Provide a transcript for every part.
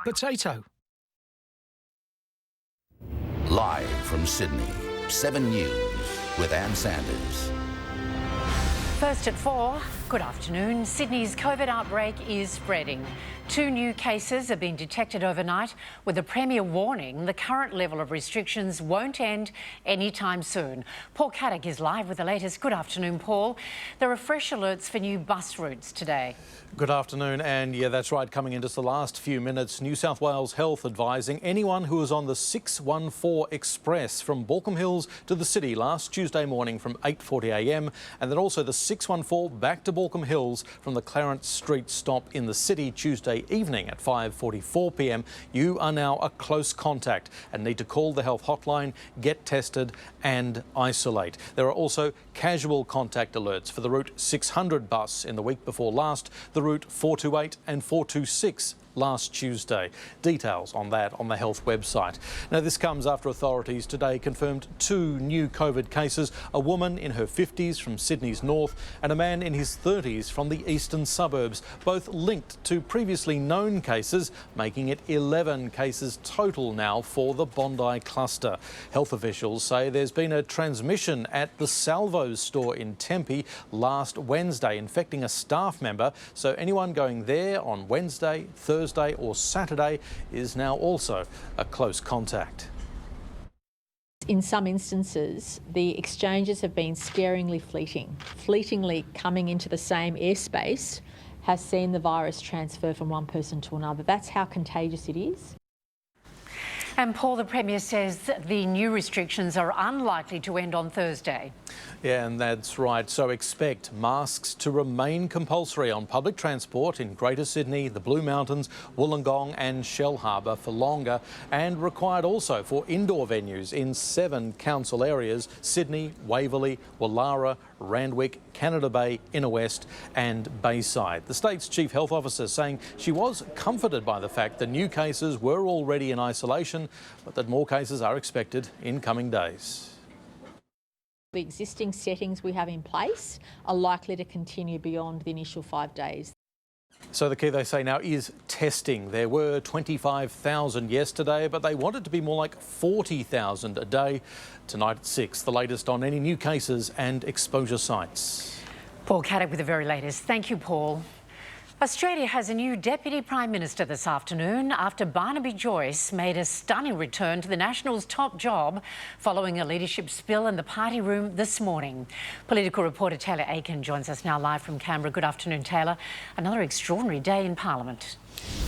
Potato. Live from Sydney, 7 News with Ann Sanders. First at 4, good afternoon. Sydney's COVID outbreak is spreading. 2 new cases have been detected overnight, with the Premier warning the current level of restrictions won't end anytime soon. Paul Caddick is live with the latest. Good afternoon, Paul. There are fresh alerts for new bus routes today. Good afternoon, and yeah, that's right, coming in just the last few minutes, New South Wales Health advising anyone who was on the 614 Express from Baulkham Hills to the city last Tuesday morning from 8:40am, and then also the 614 back to Baulkham Hills from the Clarence Street stop in the city Tuesday evening at 5:44pm, you are now a close contact and need to call the health hotline, get tested and isolate. There are also casual contact alerts for the Route 600 bus in the week before last, the Route 428 and 426 last Tuesday. Details on that on the health website. Now, this comes after authorities today confirmed 2 new COVID cases, a woman in her 50s from Sydney's north and a man in his 30s from the eastern suburbs, both linked to previously known cases, making it 11 cases total now for the Bondi cluster. Health officials say there's been a transmission at the Salvo's store in Tempe last Wednesday, infecting a staff member, so anyone going there on Wednesday, Thursday or Saturday is now also a close contact. In some instances, the exchanges have been scaringly fleeting. Fleetingly coming into the same airspace has seen the virus transfer from one person to another. That's how contagious it is. And Paul, the Premier says that the new restrictions are unlikely to end on Thursday. Yeah, and that's right. So expect masks to remain compulsory on public transport in Greater Sydney, the Blue Mountains, Wollongong and Shellharbour for longer, and required also for indoor venues in 7 council areas: Sydney, Waverley, Wallara, Randwick, Canada Bay, Inner West and Bayside. The state's Chief Health Officer saying she was comforted by the fact that new cases were already in isolation, but that more cases are expected in coming days. The existing settings we have in place are likely to continue beyond the initial 5 days. So the key, they say now, is testing. There were 25,000 yesterday, but they want it to be more like 40,000 a day. Tonight at 6, the latest on any new cases and exposure sites. Paul Caddick with the very latest. Thank you, Paul. Australia has a new Deputy Prime Minister this afternoon after Barnaby Joyce made a stunning return to the Nationals' top job following a leadership spill in the party room this morning. Political reporter Taylor Aiken joins us now live from Canberra. Good afternoon, Taylor. Another extraordinary day in Parliament.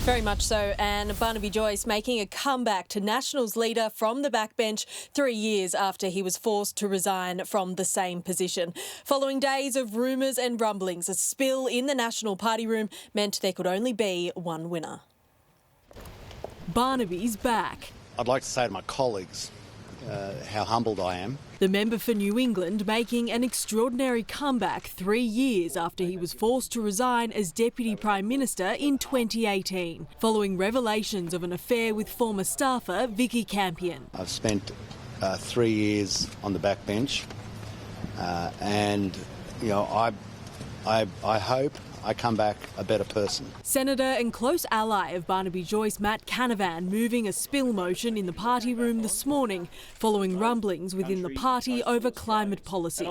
Very much so, and Barnaby Joyce making a comeback to Nationals leader from the backbench 3 years after he was forced to resign from the same position. Following days of rumours and rumblings, a spill in the National Party room meant there could only be one winner. Barnaby's back. I'd like to say to my colleagues how humbled I am. The member for New England making an extraordinary comeback 3 years after he was forced to resign as Deputy Prime Minister in 2018, following revelations of an affair with former staffer Vicky Campion. I've spent 3 years on the backbench and, you know, I hope I come back a better person. Senator and close ally of Barnaby Joyce, Matt Canavan, moving a spill motion in the party room this morning following rumblings within the party over climate policy.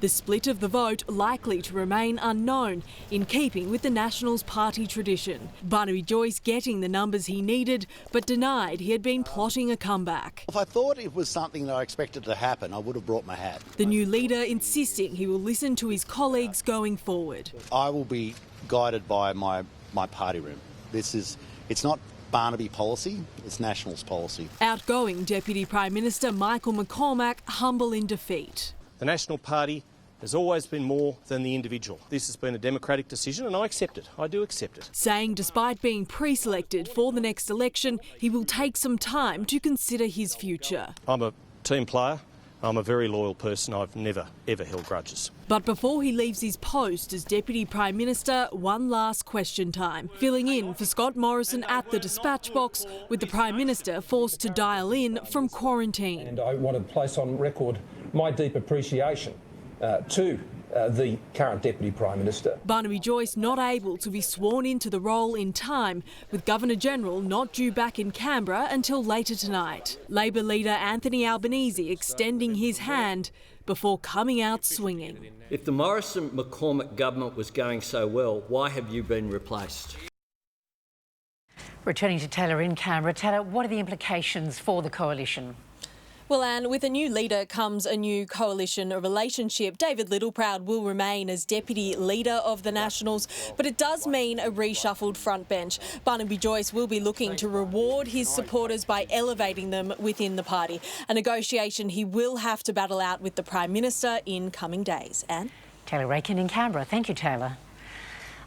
The split of the vote likely to remain unknown, in keeping with the Nationals party tradition. Barnaby Joyce getting the numbers he needed, but denied he had been plotting a comeback. If I thought it was something that I expected to happen, I would have brought my hat. The new leader insisting he will listen to his colleagues going forward. I will be guided by my party room. It's not Barnaby policy, it's Nationals policy. Outgoing Deputy Prime Minister Michael McCormack humble in defeat. The National Party has always been more than the individual. This has been a democratic decision and I accept it. I do accept it. Saying despite being pre-selected for the next election, he will take some time to consider his future. I'm a team player. I'm a very loyal person. I've never, ever held grudges. But before he leaves his post as Deputy Prime Minister, one last question time. Filling in for Scott Morrison at the dispatch box, with the Prime Minister forced to dial in from quarantine. And I want to place on record my deep appreciation to the current Deputy Prime Minister. Barnaby Joyce not able to be sworn into the role in time, with Governor-General not due back in Canberra until later tonight. Labor leader Anthony Albanese extending his hand before coming out swinging. If the Morrison-McCormack government was going so well, why have you been replaced? Returning to Taylor in Canberra. Taylor, what are the implications for the coalition? Well, Anne, with a new leader comes a new coalition relationship. David Littleproud will remain as deputy leader of the Nationals, but it does mean a reshuffled front bench. Barnaby Joyce will be looking to reward his supporters by elevating them within the party, a negotiation he will have to battle out with the Prime Minister in coming days. Anne? Taylor Rakin in Canberra. Thank you, Taylor.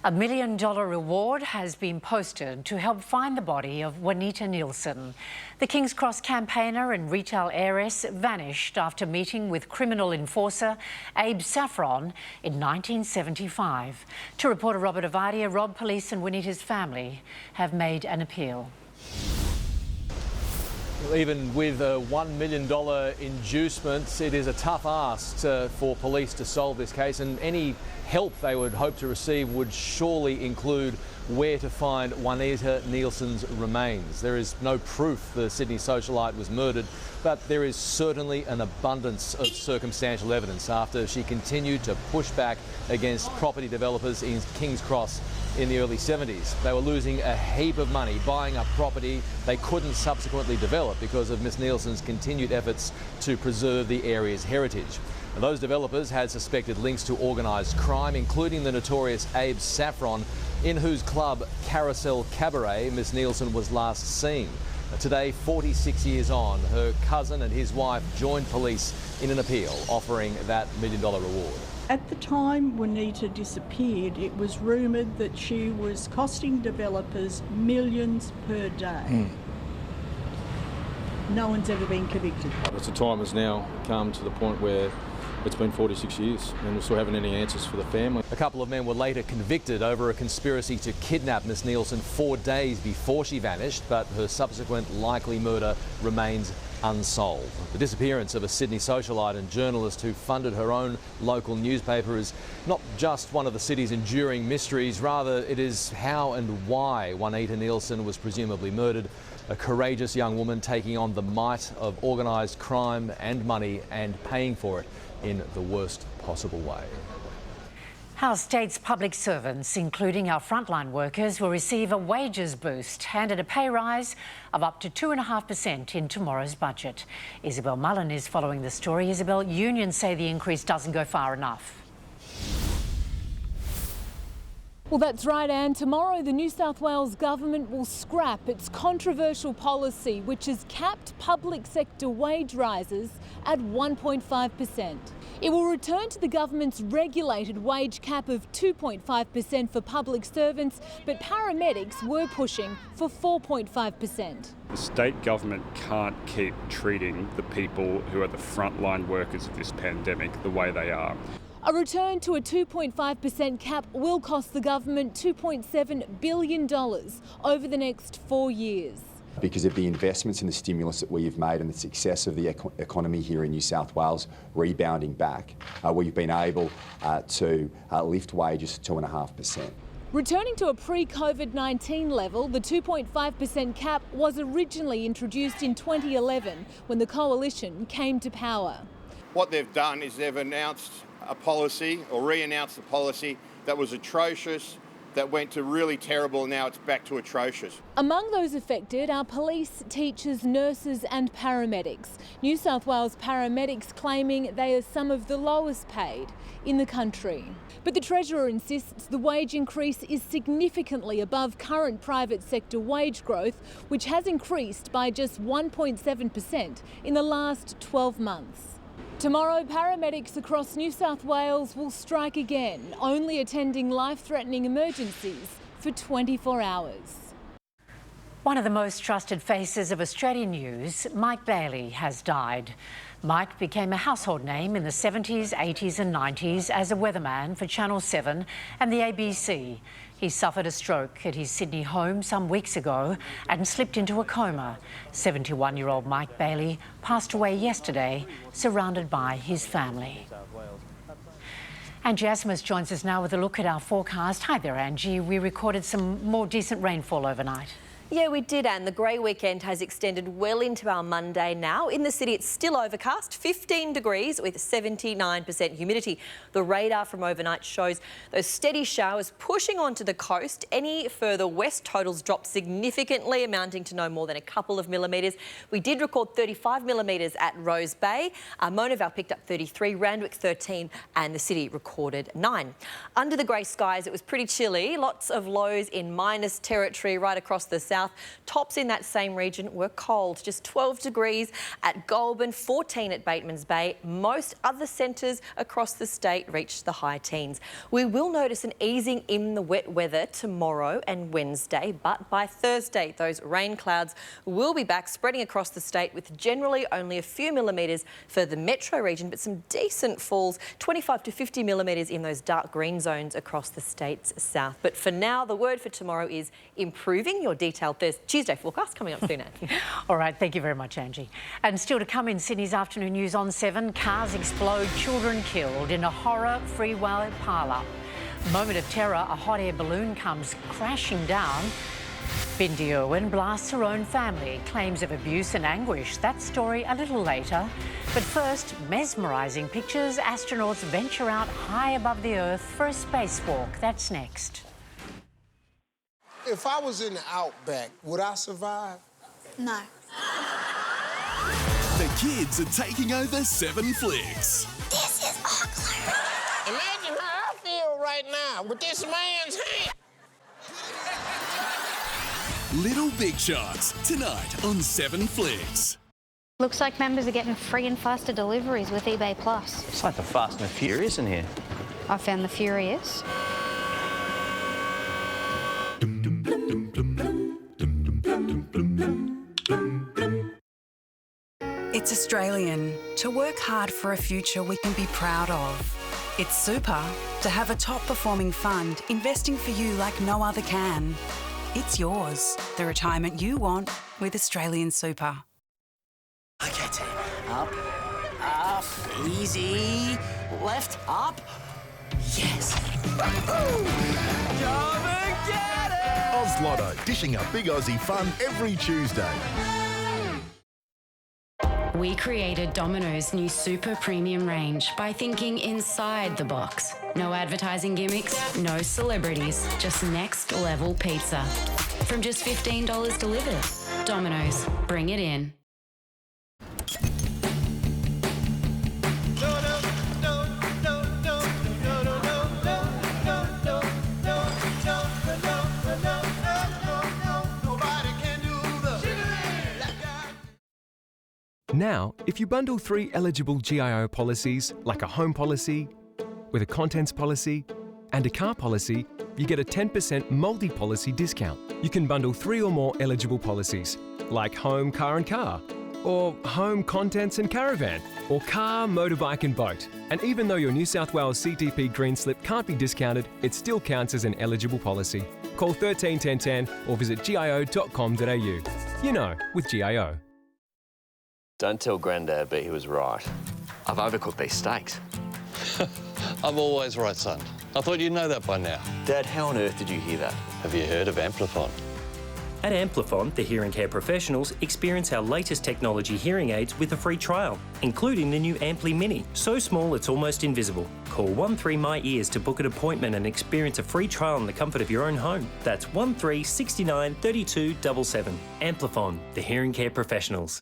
A $1 million reward has been posted to help find the body of Juanita Nielsen. The King's Cross campaigner and retail heiress vanished after meeting with criminal enforcer Abe Saffron in 1975. To reporter Robert Ovadia, Rob, police and Juanita's family have made an appeal. Even with a $1 million inducement, it is a tough ask for police to solve this case, and any help they would hope to receive would surely include where to find Juanita Nielsen's remains. There is no proof the Sydney socialite was murdered, but there is certainly an abundance of circumstantial evidence after she continued to push back against property developers in King's Cross in the early 70s. They were losing a heap of money buying up property they couldn't subsequently develop because of Miss Nielsen's continued efforts to preserve the area's heritage. And those developers had suspected links to organised crime, including the notorious Abe Saffron, in whose club Carousel Cabaret Miss Nielsen was last seen. Today, 46 years on, her cousin and his wife joined police in an appeal offering that $1 million reward. At the time Juanita disappeared, it was rumoured that she was costing developers millions per day. No one's ever been convicted. The time has now come to the point where it's been 46 years and we still haven't any answers for the family. A couple of men were later convicted over a conspiracy to kidnap Miss Nielsen 4 days before she vanished, but her subsequent likely murder remains unsolved. The disappearance of a Sydney socialite and journalist who funded her own local newspaper is not just one of the city's enduring mysteries, rather it is how and why Juanita Nielsen was presumably murdered. A courageous young woman taking on the might of organised crime and money and paying for it in the worst possible way. Our state's public servants, including our frontline workers, will receive a wages boost and a pay rise of up to 2.5% in tomorrow's budget. Isabel Mullen is following the story. Isabel, unions say the increase doesn't go far enough. Well, that's right, Anne. Tomorrow, the New South Wales government will scrap its controversial policy, which has capped public sector wage rises at 1.5%. It will return to the government's regulated wage cap of 2.5% for public servants, but paramedics were pushing for 4.5%. The state government can't keep treating the people who are the frontline workers of this pandemic the way they are. A return to a 2.5% cap will cost the government $2.7 billion over the next 4 years. Because of the investments in the stimulus that we've made and the success of the economy here in New South Wales rebounding back, we've been able to lift wages to 2.5%. Returning to a pre-COVID-19 level, the 2.5% cap was originally introduced in 2011 when the coalition came to power. What they've done is they've announced a policy or re-announced a policy that was atrocious, that went to really terrible, and now it's back to atrocious. Among those affected are police, teachers, nurses and paramedics. New South Wales paramedics claiming they are some of the lowest paid in the country. But the Treasurer insists the wage increase is significantly above current private sector wage growth, which has increased by just 1.7% in the last 12 months. Tomorrow, paramedics across New South Wales will strike again, only attending life-threatening emergencies for 24 hours. One of the most trusted faces of Australian news, Mike Bailey, has died. Mike became a household name in the 70s, 80s and 90s as a weatherman for Channel 7 and the ABC. He suffered a stroke at his Sydney home some weeks ago and slipped into a coma. 71-year-old Mike Bailey passed away yesterday, surrounded by his family. Angie Asmus joins us now with a look at our forecast. Hi there, Angie. We recorded some more decent rainfall overnight. Yeah, we did, Anne. The grey weekend has extended well into our Monday now. In the city, it's still overcast, 15 degrees with 79% humidity. The radar from overnight shows those steady showers pushing onto the coast. Any further west totals drop significantly, amounting to no more than a couple of millimetres. We did record 35 millimetres at Rose Bay. Mona Vale picked up 33, Randwick 13 and the city recorded 9. Under the grey skies, it was pretty chilly. Lots of lows in minus territory right across the south. Tops in that same region were cold, just 12 degrees at Goulburn, 14 at Batemans Bay. Most other centres across the state reached the high teens. We will notice an easing in the wet weather tomorrow and Wednesday, but by Thursday, those rain clouds will be back, spreading across the state with generally only a few millimetres for the metro region, but some decent falls, 25 to 50 millimetres in those dark green zones across the state's south. But for now, the word for tomorrow is improving. Your detailed Tuesday forecast coming up soon, Anne. All right, thank you very much, Angie. And still to come in Sydney's afternoon news on 7, cars explode, children killed in a horror freeway parlour. Moment of terror, a hot air balloon comes crashing down. Bindi Irwin blasts her own family, claims of abuse and anguish. That story a little later. But first, mesmerising pictures. Astronauts venture out high above the Earth for a spacewalk. That's next. If I was in the outback, would I survive? No. The kids are taking over 7 Flicks. This is ugly. Imagine how I feel right now with this man's hand. Little Big Shots, tonight on 7 Flicks. Looks like members are getting free and faster deliveries with eBay Plus. It's like the Fast and the Furious in here. I found the Furious. It's Australian to work hard for a future we can be proud of. It's super to have a top-performing fund investing for you like no other can. It's yours, the retirement you want with Australian Super. Okay, team. Up, up, easy. Left, up. Yes. Come and get it! Oz Lotto, dishing up big Aussie fun every Tuesday. We created Domino's new super premium range by thinking inside the box. No advertising gimmicks, no celebrities, just next level pizza. From just $15 delivered. Domino's, bring it in. Now, if you bundle 3 eligible GIO policies, like a home policy, with a contents policy, and a car policy, you get a 10% multi-policy discount. You can bundle 3 or more eligible policies, like home, car and car, or home, contents and caravan, or car, motorbike and boat. And even though your New South Wales CTP Green Slip can't be discounted, it still counts as an eligible policy. Call 13 10 10 or visit gio.com.au. You know, with GIO. Don't tell Grandad, but he was right. I've overcooked these steaks. I'm always right, son. I thought you'd know that by now. Dad, how on earth did you hear that? Have you heard of Amplifon? At Amplifon, the hearing care professionals experience our latest technology hearing aids with a free trial, including the new Ampli Mini. So small it's almost invisible. Call 13MyEars to book an appointment and experience a free trial in the comfort of your own home. That's 13 69 32 77. Amplifon, the hearing care professionals.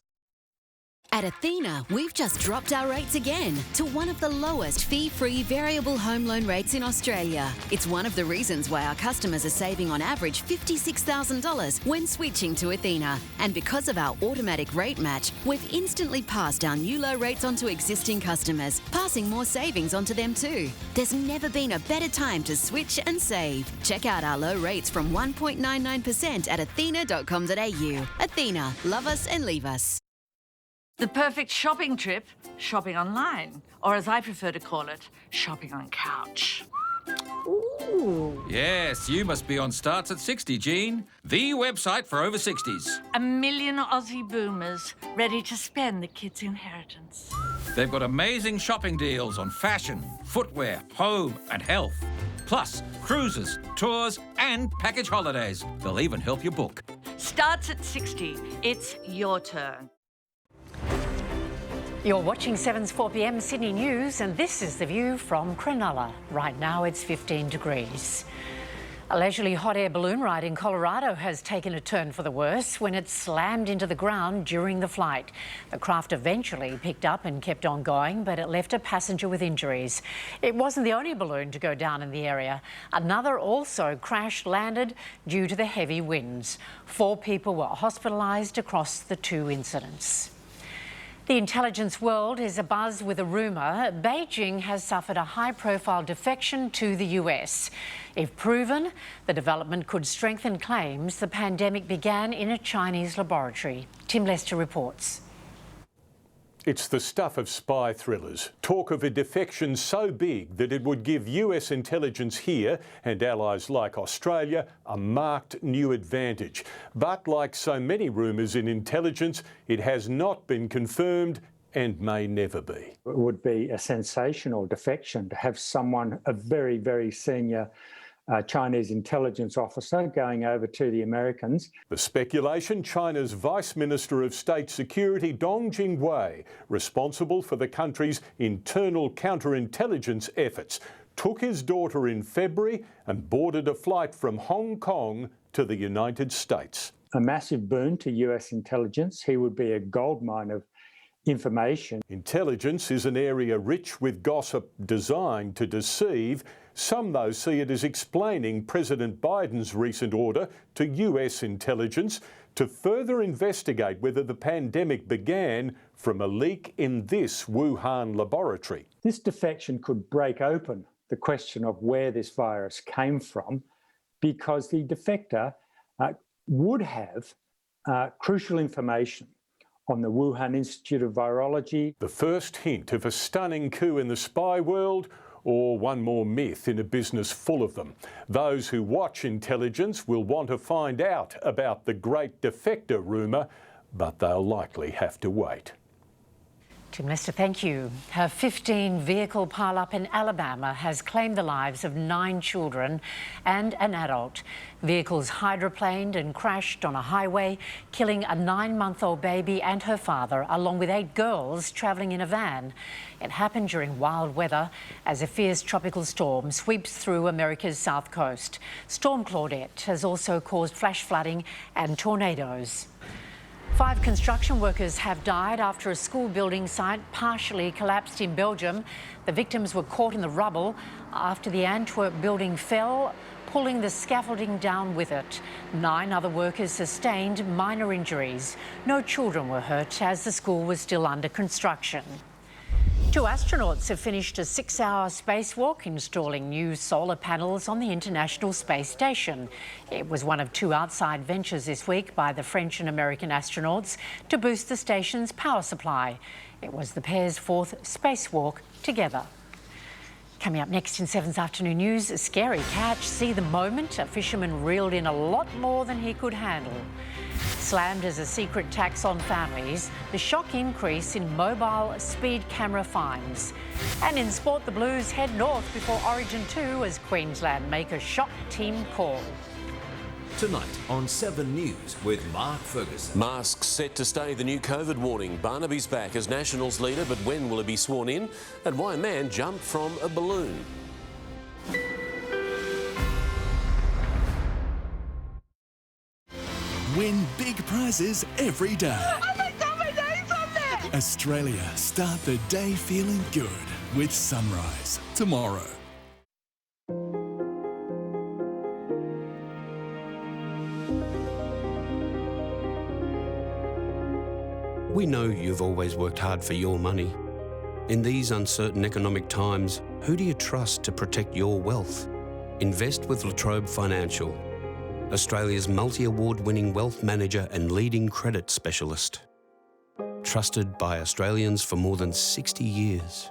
At Athena, we've just dropped our rates again to one of the lowest fee-free variable home loan rates in Australia. It's one of the reasons why our customers are saving on average $56,000 when switching to Athena. And because of our automatic rate match, we've instantly passed our new low rates onto existing customers, passing more savings onto them too. There's never been a better time to switch and save. Check out our low rates from 1.99% at athena.com.au. Athena, love us and leave us. The perfect shopping trip, shopping online, or as I prefer to call it, shopping on couch. Ooh. Ooh. Yes, you must be on Starts at 60, Jean. The website for over 60s. 1 million Aussie boomers ready to spend the kids' inheritance. They've got amazing shopping deals on fashion, footwear, home and health. Plus, cruises, tours and package holidays. They'll even help you book. Starts at 60. It's your turn. You're watching 7's 4pm Sydney News, and this is the view from Cronulla. Right now it's 15 degrees. A leisurely hot air balloon ride in Colorado has taken a turn for the worse when it slammed into the ground during the flight. The craft eventually picked up and kept on going, but it left a passenger with injuries. It wasn't the only balloon to go down in the area. Another also crash-landed due to the heavy winds. 4 people were hospitalised across the 2 incidents. The intelligence world is abuzz with a rumour Beijing has suffered a high-profile defection to the US. If proven, the development could strengthen claims the pandemic began in a Chinese laboratory. Tim Lester reports. It's the stuff of spy thrillers. Talk of a defection so big that it would give US intelligence here and allies like Australia a marked new advantage. But like so many rumours in intelligence, it has not been confirmed and may never be. It would be a sensational defection to have someone, a very, very senior Chinese intelligence officer going over to the Americans. The speculation, China's Vice Minister of State Security, Dong Jingwei, responsible for the country's internal counterintelligence efforts, took his daughter in February and boarded a flight from Hong Kong to the United States. A massive boon to US intelligence. He would be a goldmine of information. Intelligence is an area rich with gossip designed to deceive. Some, though, see it as explaining President Biden's recent order to US intelligence to further investigate whether the pandemic began from a leak in this Wuhan laboratory. This defection could break open the question of where this virus came from, because the defector would have crucial information on the Wuhan Institute of Virology. The first hint of a stunning coup in the spy world, or one more myth in a business full of them. Those who watch intelligence will want to find out about the great defector rumour, but they'll likely have to wait. Tim Lester, thank you. A 15-vehicle pile-up in Alabama has claimed the lives of 9 children and an adult. Vehicles hydroplaned and crashed on a highway, killing a 9-month-old baby and her father, along with 8 girls travelling in a van. It happened during wild weather as a fierce tropical storm sweeps through America's south coast. Storm Claudette has also caused flash flooding and tornadoes. 5 construction workers have died after a school building site partially collapsed in Belgium. The victims were caught in the rubble after the Antwerp building fell, pulling the scaffolding down with it. 9 other workers sustained minor injuries. No children were hurt as the school was still under construction. 2 astronauts have finished a 6-hour spacewalk installing new solar panels on the International Space Station. It was one of 2 outside ventures this week by the French and American astronauts to boost the station's power supply. It was the pair's 4th spacewalk together. Coming up next in 7's Afternoon News, a scary catch. See the moment a fisherman reeled in a lot more than he could handle. Slammed as a secret tax on families, the shock increase in mobile speed camera fines. And in sport, the Blues head north before Origin 2 as Queensland make a shock team call. Tonight on 7 News with Mark Ferguson. Masks set to stay the new COVID warning. Barnaby's back as Nationals leader, but when will he be sworn in? And why a man jumped from a balloon. Win big prizes every day. Oh my God, my name's on there! Australia, start the day feeling good with Sunrise tomorrow. We know you've always worked hard for your money. In these uncertain economic times, who do you trust to protect your wealth? Invest with La Trobe Financial, Australia's multi-award-winning wealth manager and leading credit specialist. Trusted by Australians for more than 60 years.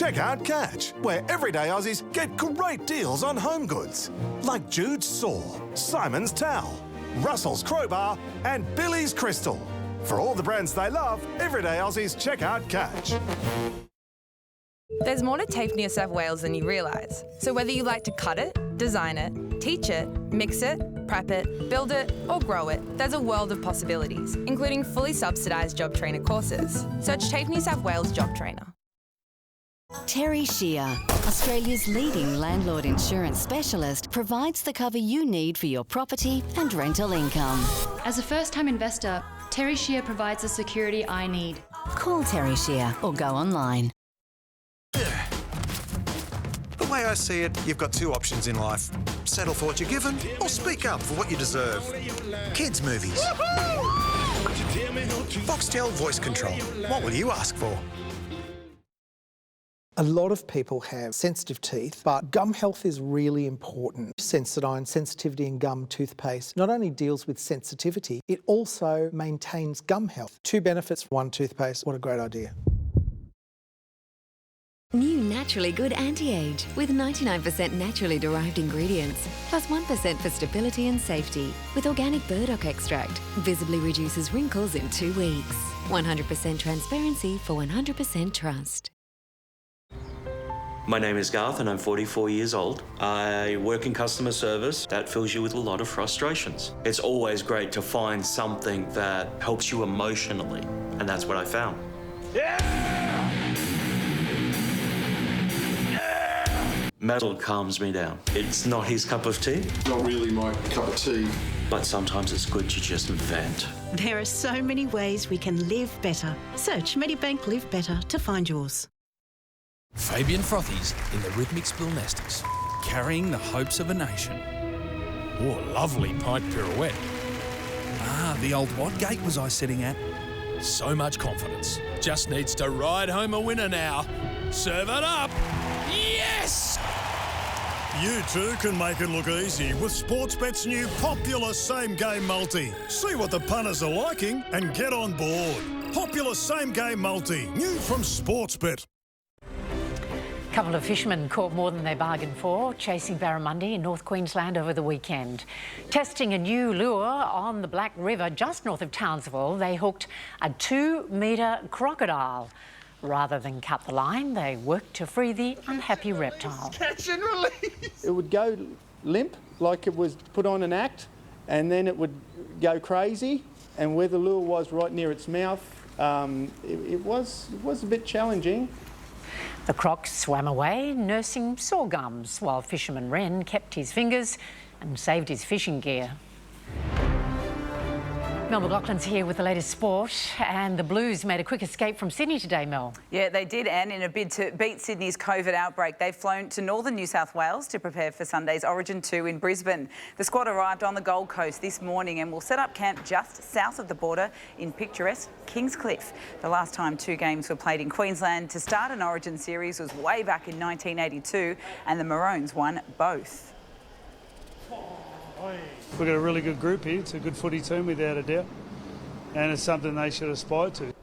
check out Catch, where everyday Aussies get great deals on home goods. Like Jude's Saw, Simon's Towel, Russell's Crowbar and Billy's Crystal. For all the brands they love, everyday Aussies check out Catch. There's more to TAFE New South Wales than you realise. So whether you like to cut it, design it, teach it, mix it, prep it, build it or grow it, there's a world of possibilities, including fully subsidised job trainer courses. Search TAFE New South Wales Job Trainer. Terry Shear, Australia's leading landlord insurance specialist, provides the cover you need for your property and rental income. As a first-time investor, Terry Shear provides the security I need. Call Terry Shear or go online. The way I see it, you've got two options in life. Settle for what you're given or speak up for what you deserve. Kids movies. Foxtel voice control. What will you ask for? A lot of people have sensitive teeth, but gum health is really important. Sensodyne Sensitivity and Gum Toothpaste not only deals with sensitivity, it also maintains gum health. Two benefits, one toothpaste. What a great idea. New Naturally Good Anti-Age with 99% naturally derived ingredients, plus 1% for stability and safety, with organic burdock extract. Visibly reduces wrinkles in 2 weeks. 100% transparency for 100% trust. My name is Garth and I'm 44 years old. I work in customer service. That fills you with a lot of frustrations. It's always great to find something that helps you emotionally, and that's what I found. Metal calms me down. It's not his cup of tea. Not really my cup of tea. But sometimes it's good to just vent. There are so many ways we can live better. Search Medibank Live Better to find yours. Fabian Frothies in the Rhythmic Spilnestics, carrying the hopes of a nation. Oh, lovely pipe pirouette. Ah, the old what gate was I sitting at? So much confidence. Just needs to ride home a winner now. Serve it up. Yes! You too can make it look easy with Sportsbet's new popular same-game multi. See what the punters are liking and get on board. Popular same-game multi, new from Sportsbet. A couple of fishermen caught more than they bargained for, chasing barramundi in North Queensland over the weekend. Testing a new lure on the Black River just north of Townsville, they hooked a 2-metre crocodile. Rather than cut the line, they worked to free the unhappy reptile. Catch and release! It would go limp, like it was put on an act, and then it would go crazy, and where the lure was right near its mouth, it was a bit challenging. The croc swam away, nursing sore gums, while fisherman Wren kept his fingers and saved his fishing gear. Mel McLaughlin's here with the latest sport, and the Blues made a quick escape from Sydney today, Mel. Yeah, they did, Anne, in a bid to beat Sydney's COVID outbreak. They've flown to northern New South Wales to prepare for Sunday's Origin 2 in Brisbane. The squad arrived on the Gold Coast this morning and will set up camp just south of the border in picturesque Kingscliff. The last time 2 games were played in Queensland to start an Origin series was way back in 1982, and the Maroons won both. We've got a really good group here. It's a good footy team without a doubt, and it's something they should aspire to.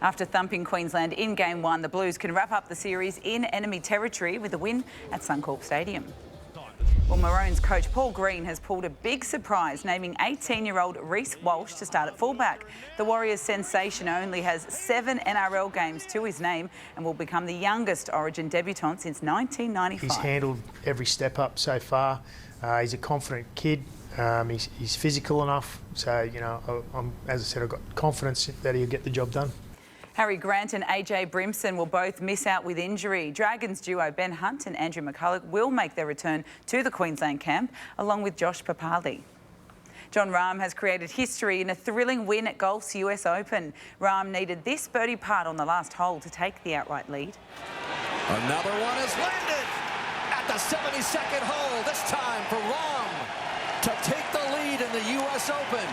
After thumping Queensland in Game 1, the Blues can wrap up the series in enemy territory with a win at Suncorp Stadium. Well, Maroons coach Paul Green has pulled a big surprise, naming 18-year-old Reece Walsh to start at fullback. The Warriors sensation only has 7 NRL games to his name and will become the youngest Origin debutant since 1995. He's handled every step up so far. He's a confident kid. He's physical enough. So, you know, as I said, I've got confidence that he'll get the job done. Harry Grant and AJ Brimson will both miss out with injury. Dragons duo Ben Hunt and Andrew McCulloch will make their return to the Queensland camp, along with Josh Papali. Jon Rahm has created history in a thrilling win at golf's US Open. Rahm needed this birdie putt on the last hole to take the outright lead. Another one has landed at the 72nd hole, this time for Rahm to take the lead in the US Open.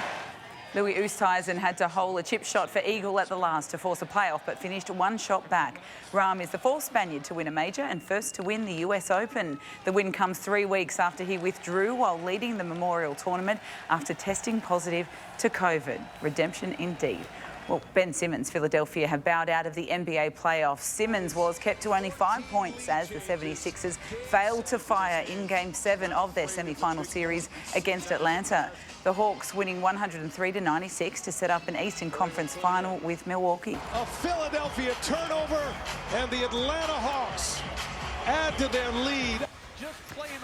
Louis Oosthuizen had to hole a chip shot for eagle at the last to force a playoff, but finished 1 shot back. Rahm is the 4th Spaniard to win a major and first to win the US Open. The win comes 3 weeks after he withdrew while leading the Memorial Tournament after testing positive to COVID. Redemption indeed. Well, Ben Simmons, Philadelphia have bowed out of the NBA playoffs. Simmons was kept to only 5 points as the 76ers failed to fire in Game 7 of their semi-final series against Atlanta. The Hawks winning 103-96 to set up an Eastern Conference final with Milwaukee. A Philadelphia turnover and the Atlanta Hawks add to their lead.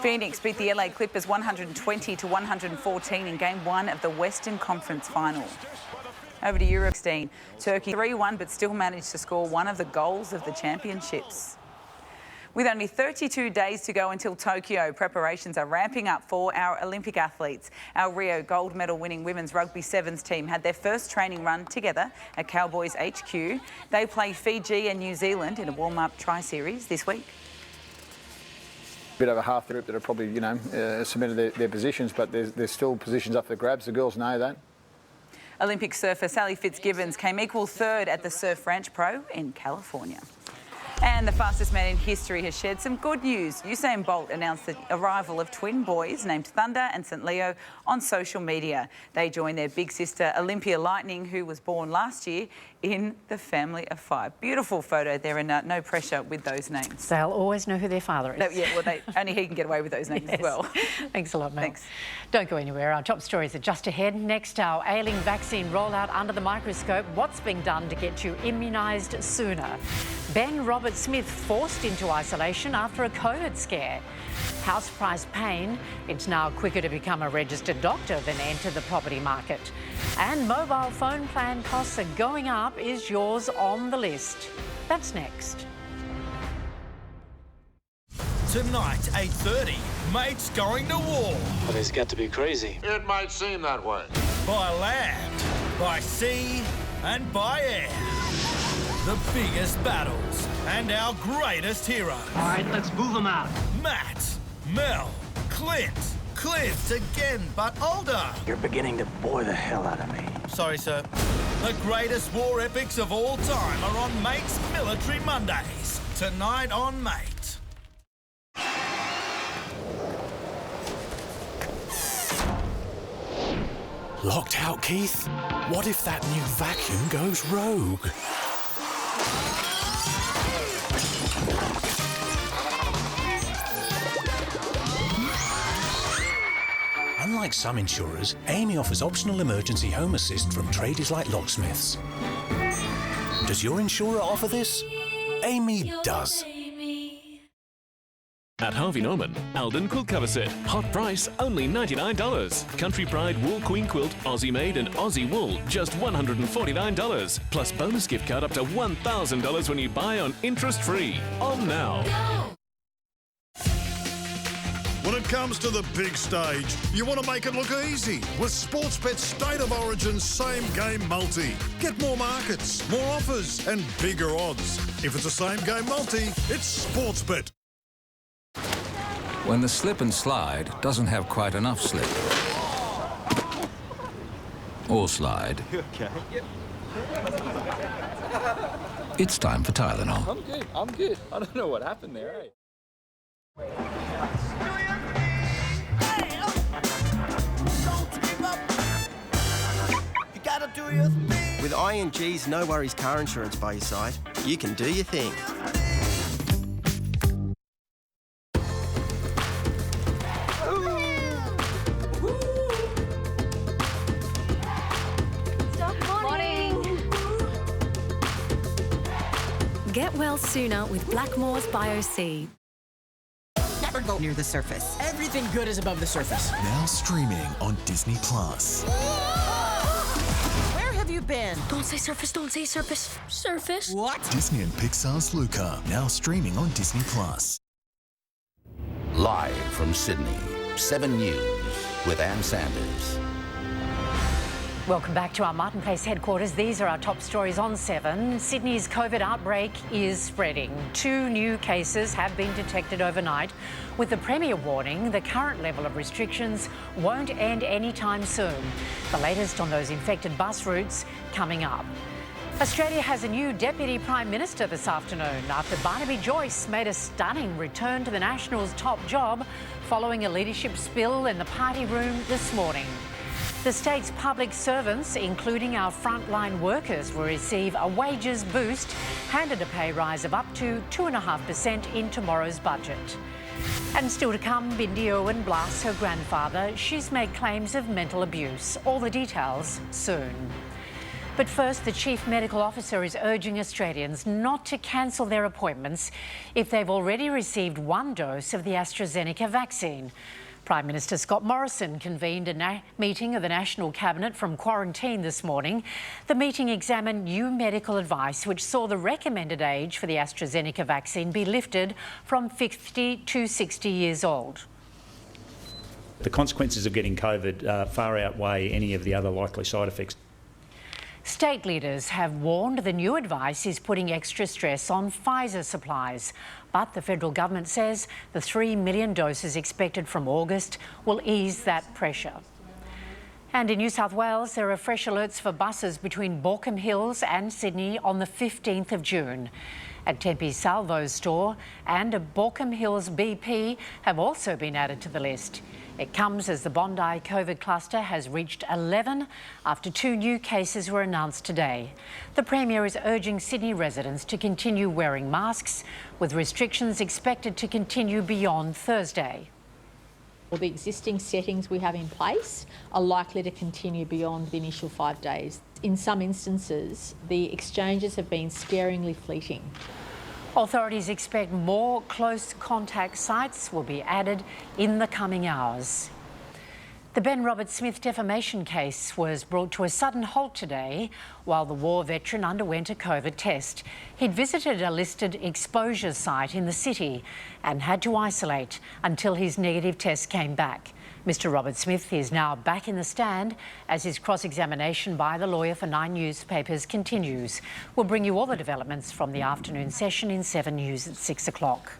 Phoenix beat the LA Clippers 120-114 in Game 1 of the Western Conference Final. Over to Europe, Turkey 3-1, but still managed to score one of the goals of the championships. With only 32 days to go until Tokyo, preparations are ramping up for our Olympic athletes. Our Rio gold medal winning women's rugby sevens team had their first training run together at Cowboys HQ. They play Fiji and New Zealand in a warm-up tri-series this week. Bit over half the group that are probably, cemented their positions, but there's still positions up for grabs. The girls know that. Olympic surfer Sally Fitzgibbons came equal third at the Surf Ranch Pro in California. And the fastest man in history has shared some good news. Usain Bolt announced the arrival of twin boys named Thunder and St Leo on social media. They join their big sister Olympia Lightning, who was born last year, in the family of 5. Beautiful photo there, and no pressure with those names. They'll always know who their father is. Yeah, well, only he can get away with those names as well. Thanks a lot, Mel. Thanks. Don't go anywhere. Our top stories are just ahead. Next, our ailing vaccine rollout under the microscope. What's being done to get you immunised sooner? Ben Robert Smith forced into isolation after a COVID scare. House price pain. It's now quicker to become a registered doctor than enter the property market. And mobile phone plan costs are going up. Is yours on the list? That's next. Tonight, 8:30, mates going to war. Well, it's got to be crazy. It might seem that way. By land, by sea, and by air. The biggest battles and our greatest heroes. All right, let's move them out. Matt, Mel, Clint. Clint again, but older. You're beginning to bore the hell out of me. Sorry, sir. The greatest war epics of all time are on Mate's Military Mondays. Tonight on Mate. Locked out, Keith? What if that new vacuum goes rogue? Unlike some insurers, Amy offers optional emergency home assist from tradies like locksmiths. Does your insurer offer this? Amy does. At Harvey Norman, Alden quilt cover set. Hot price, only $99. Country Pride Wool Queen Quilt, Aussie made and Aussie wool, just $149. Plus bonus gift card up to $1,000 when you buy on interest free. On now. When it comes to the big stage, you want to make it look easy with Sportsbet's State of Origin Same Game Multi. Get more markets, more offers and bigger odds. If it's a Same Game Multi, it's Sportsbet. When the slip and slide doesn't have quite enough slip. Or slide. Okay. It's time for Tylenol. I'm good. I don't know what happened there, eh? You gotta do your thing. With ING's No Worries Car Insurance by your side, you can do your thing. Get well sooner with Blackmores Bio-C. Never go near the surface. Everything good is above the surface. Now streaming on Disney Plus. Where have you been? Don't say surface, don't say surface. Surface? What? Disney and Pixar's Luca, now streaming on Disney Plus. Live from Sydney, 7 News with Ann Sanders. Welcome back to our Martin Place headquarters. These are our top stories on 7. Sydney's COVID outbreak is spreading. 2 new cases have been detected overnight, with the Premier warning the current level of restrictions won't end anytime soon. The latest on those infected bus routes coming up. Australia has a new Deputy Prime Minister this afternoon after Barnaby Joyce made a stunning return to the Nationals' top job following a leadership spill in the party room this morning. The state's public servants, including our frontline workers, will receive a wages boost, handed a pay rise of up to 2.5% in tomorrow's budget. And still to come, Bindi Owen blasts her grandfather. She's made claims of mental abuse. All the details soon. But first, the Chief Medical Officer is urging Australians not to cancel their appointments if they've already received one dose of the AstraZeneca vaccine. Prime Minister Scott Morrison convened a meeting of the National Cabinet from quarantine this morning. The meeting examined new medical advice which saw the recommended age for the AstraZeneca vaccine be lifted from 50 to 60 years old. The consequences of getting COVID far outweigh any of the other likely side effects. State leaders have warned the new advice is putting extra stress on Pfizer supplies. But the federal government says the 3 million doses expected from August will ease that pressure. And in New South Wales, there are fresh alerts for buses between Baulkham Hills and Sydney on the 15th of June. At Tempe Salvo's store and a Baulkham Hills BP have also been added to the list. It comes as the Bondi COVID cluster has reached 11 after 2 new cases were announced today. The Premier is urging Sydney residents to continue wearing masks, with restrictions expected to continue beyond Thursday. Well, the existing settings we have in place are likely to continue beyond the initial 5 days. In some instances, the exchanges have been scaringly fleeting. Authorities expect more close contact sites will be added in the coming hours. The Ben Roberts-Smith defamation case was brought to a sudden halt today while the war veteran underwent a COVID test. He'd visited a listed exposure site in the city and had to isolate until his negative test came back. Mr. Roberts-Smith is now back in the stand as his cross-examination by the lawyer for 9 newspapers continues. We'll bring you all the developments from the afternoon session in 7 News at 6 o'clock.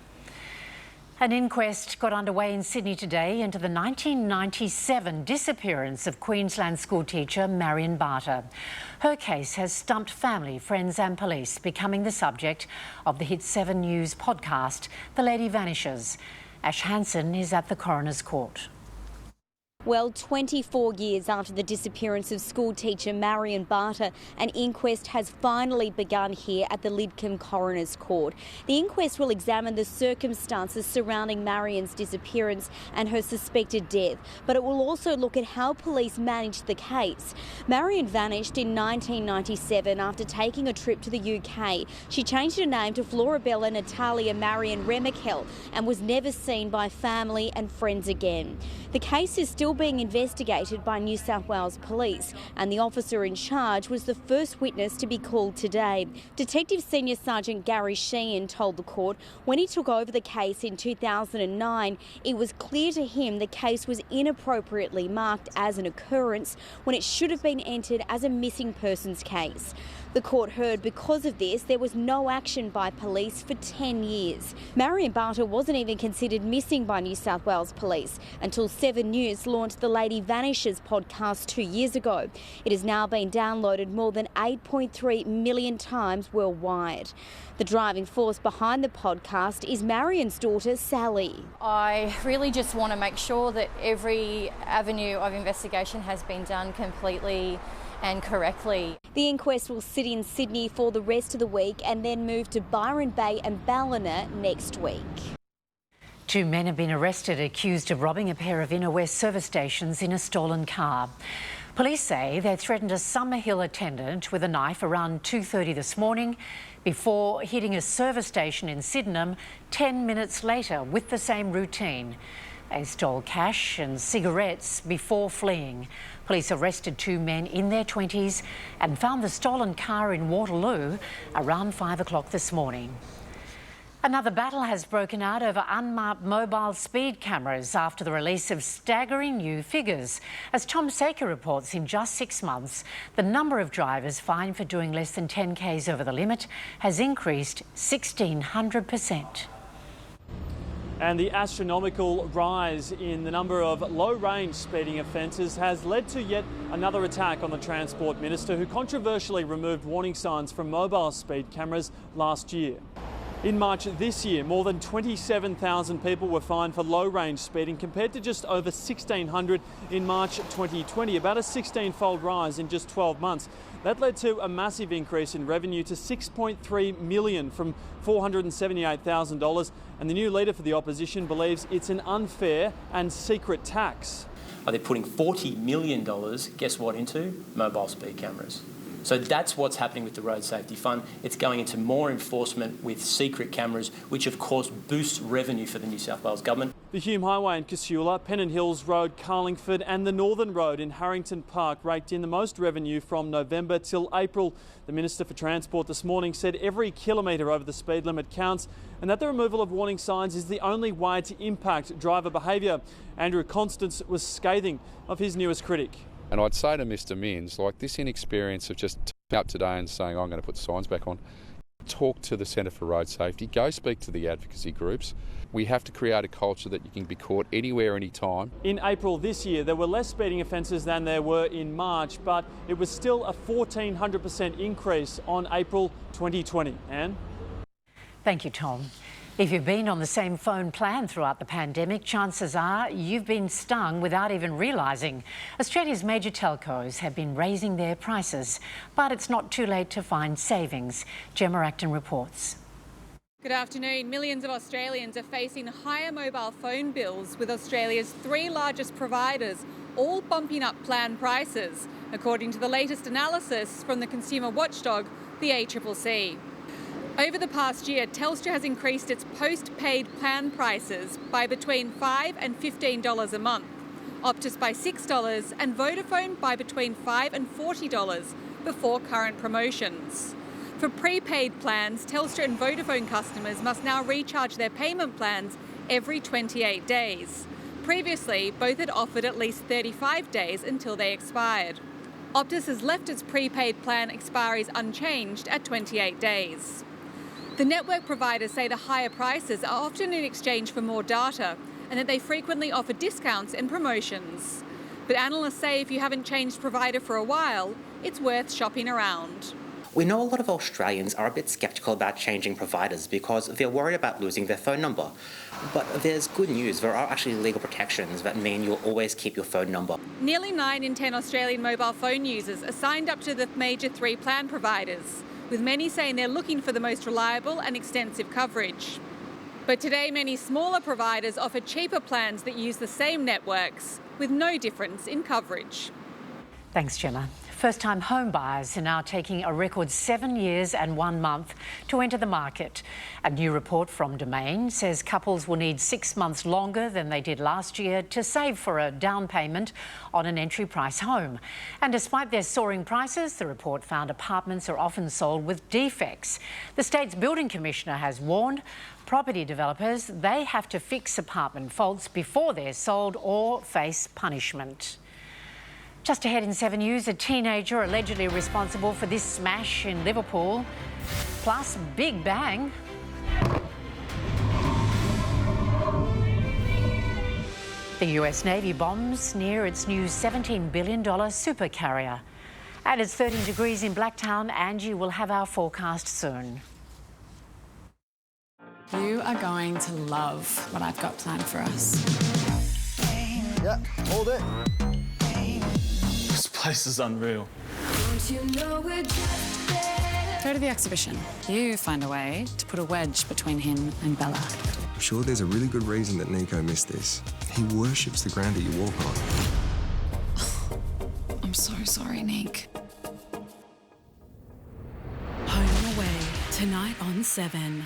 An inquest got underway in Sydney today into the 1997 disappearance of Queensland schoolteacher Marion Barter. Her case has stumped family, friends and police, becoming the subject of the Hit 7 News podcast, The Lady Vanishes. Ash Hansen is at the Coroner's Court. Well, 24 years after the disappearance of schoolteacher Marion Barter, an inquest has finally begun here at the Lidcombe Coroner's Court. The inquest will examine the circumstances surrounding Marion's disappearance and her suspected death, but it will also look at how police managed the case. Marion vanished in 1997 after taking a trip to the UK. She changed her name to Florabella Natalia Marion Remikel and was never seen by family and friends again. The case is still being investigated by New South Wales Police, and the officer in charge was the first witness to be called today. Detective Senior Sergeant Gary Sheehan told the court when he took over the case in 2009, it was clear to him the case was inappropriately marked as an occurrence when it should have been entered as a missing persons case. The court heard because of this, there was no action by police for 10 years. Marion Barter wasn't even considered missing by New South Wales Police until 7 News launched the Lady Vanishes podcast 2 years ago. It has now been downloaded more than 8.3 million times worldwide. The driving force behind the podcast is Marion's daughter, Sally. I really just want to make sure that every avenue of investigation has been done completely and correctly. The inquest will sit in Sydney for the rest of the week and then move to Byron Bay and Ballina next week. 2 men have been arrested accused of robbing a pair of Inner West service stations in a stolen car. Police say they threatened a Summerhill attendant with a knife around 2:30 this morning before hitting a service station in Sydenham 10 minutes later with the same routine. They stole cash and cigarettes before fleeing. Police arrested 2 men in their 20s and found the stolen car in Waterloo around 5 o'clock this morning. Another battle has broken out over unmarked mobile speed cameras after the release of staggering new figures. As Tom Saker reports, in just 6 months, the number of drivers fined for doing less than 10 k's over the limit has increased 1,600%. And the astronomical rise in the number of low-range speeding offences has led to yet another attack on the Transport Minister, who controversially removed warning signs from mobile speed cameras last year. In March this year, more than 27,000 people were fined for low-range speeding compared to just over 1,600 in March 2020, about a 16-fold rise in just 12 months. That led to a massive increase in revenue to $6.3 million from $478,000, and the new leader for the opposition believes it's an unfair and secret tax. They're putting $40 million, guess what, into mobile speed cameras. So that's what's happening with the Road Safety Fund. It's going into more enforcement with secret cameras, which of course boosts revenue for the New South Wales Government. The Hume Highway in Casula, Pennant Hills Road, Carlingford and the Northern Road in Harrington Park raked in the most revenue from November till April. The Minister for Transport this morning said every kilometre over the speed limit counts and that the removal of warning signs is the only way to impact driver behaviour. Andrew Constance was scathing of his newest critic. And I'd say to Mr Minns, like this inexperience of just turning up today and saying, I'm going to put signs back on, talk to the Centre for Road Safety, go speak to the advocacy groups. We have to create a culture that you can be caught anywhere, anytime. In April this year, there were less speeding offences than there were in March, but it was still a 1,400% increase on April 2020. Anne? Thank you, Tom. If you've been on the same phone plan throughout the pandemic, chances are you've been stung without even realising. Australia's major telcos have been raising their prices, but it's not too late to find savings. Gemma Acton reports. Good afternoon. Millions of Australians are facing higher mobile phone bills, with Australia's 3 largest providers all bumping up plan prices, according to the latest analysis from the consumer watchdog, the ACCC. Over the past year, Telstra has increased its post-paid plan prices by between $5 and $15 a month, Optus by $6 and Vodafone by between $5 and $40 before current promotions. For prepaid plans, Telstra and Vodafone customers must now recharge their payment plans every 28 days. Previously, both had offered at least 35 days until they expired. Optus has left its prepaid plan expiries unchanged at 28 days. The network providers say the higher prices are often in exchange for more data and that they frequently offer discounts and promotions. But analysts say if you haven't changed provider for a while, it's worth shopping around. We know a lot of Australians are a bit sceptical about changing providers because they're worried about losing their phone number. But there's good news. There are actually legal protections that mean you'll always keep your phone number. Nearly 9 in 10 Australian mobile phone users are signed up to the major 3 plan providers, with many saying they're looking for the most reliable and extensive coverage. But today, many smaller providers offer cheaper plans that use the same networks, with no difference in coverage. Thanks, Gemma. First-time home buyers are now taking a record 7 years and 1 month to enter the market. A new report from Domain says couples will need 6 months longer than they did last year to save for a down payment on an entry-price home. And despite their soaring prices, the report found apartments are often sold with defects. The state's building commissioner has warned property developers they have to fix apartment faults before they're sold or face punishment. Just ahead in 7 News, a teenager allegedly responsible for this smash in Liverpool. Plus, Big Bang. The US Navy bombs near its new $17 billion supercarrier. And it's 13 degrees in Blacktown. Angie will have our forecast soon. You are going to love what I've got planned for us. Yeah, hold it. This place is unreal. Go to the exhibition. You find a way to put a wedge between him and Bella. I'm sure there's a really good reason that Nico missed this. He worships the ground that you walk on. I'm so sorry, Nick. Home and Away, tonight on 7.